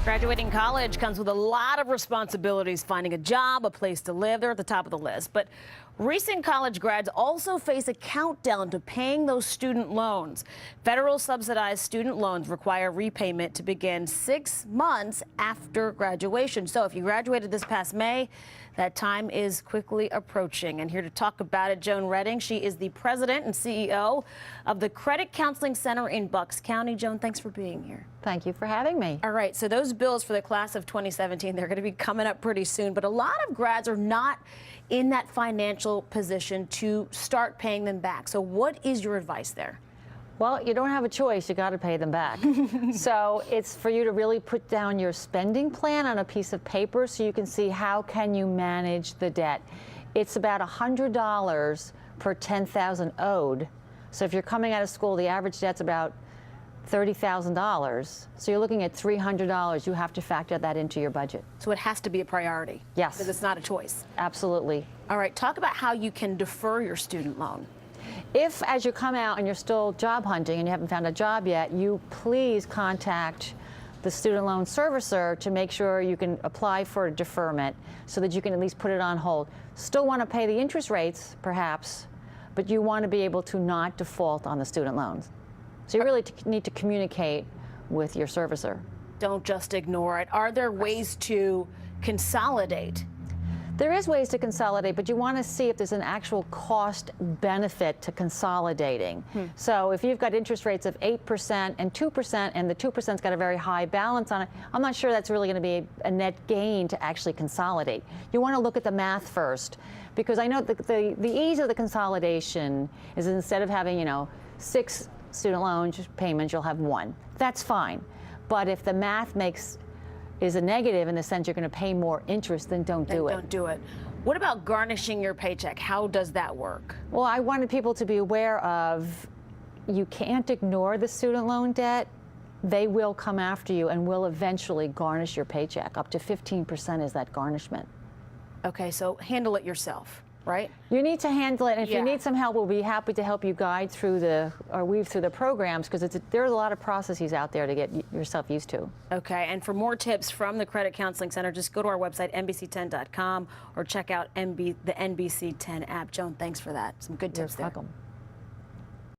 Graduating college comes with a lot of responsibilities. Finding a job, a place to live, they're at the top of the list. But recent college grads also face a countdown to paying those student loans. Federal subsidized student loans require repayment to begin 6 months after graduation. So if you graduated this past May, that time is quickly approaching. And here to talk about it, Joan Redding. She is the president and CEO of the Credit Counseling Center in Bucks County. Joan, thanks for being here. Thank you for having me. All right, so those bills for the class of 2017, they're going to be coming up pretty soon. But a lot of grads are not in that financial position to start paying them back. So what is your advice there? Well, you don't have a choice. You got to pay them back. So it's for you to really put down your spending plan on a piece of paper so you can see how can you manage the debt. It's about $100 per $10,000 owed. So if you're coming out of school, the average debt's about $30,000. So you're looking at $300. You have to factor that into your budget. So it has to be a priority. Yes. Because it's not a choice. Absolutely. All right, talk about how you can defer your student loan. If, as you come out and you're still job hunting and you haven't found a job yet, you please contact the student loan servicer to make sure you can apply for a deferment so that you can at least put it on hold. Still want to pay the interest rates, perhaps, but you want to be able to not default on the student loans. So you really need to communicate with your servicer. Don't just ignore it. Are there ways to consolidate? There is ways to consolidate, but you want to see if there's an actual cost benefit to consolidating. So if you've got interest rates of 8% and 2%, and the 2%'s got a very high balance on it, I'm not sure that's really going to be a net gain to actually consolidate. You want to look at the math first, because I know the ease of the consolidation is instead of having, 6 student loan payments, you'll have 1. That's fine. But if the math is a negative in the sense you're going to pay more interest, then don't do it. Don't do it. What about garnishing your paycheck? How does that work? Well, I wanted people to be aware of you can't ignore the student loan debt. They will come after you and will eventually garnish your paycheck. Up to 15% is that garnishment. Okay, so handle it yourself, right? You need to handle it, and if you need some help, we'll be happy to help you guide through weave through the programs, because there's a lot of processes out there to get yourself used to. Okay, and for more tips from the Credit Counseling Center, just go to our website, NBC10.com, or check out the NBC10 app. Joan, thanks for that. Some good tips there. You're welcome.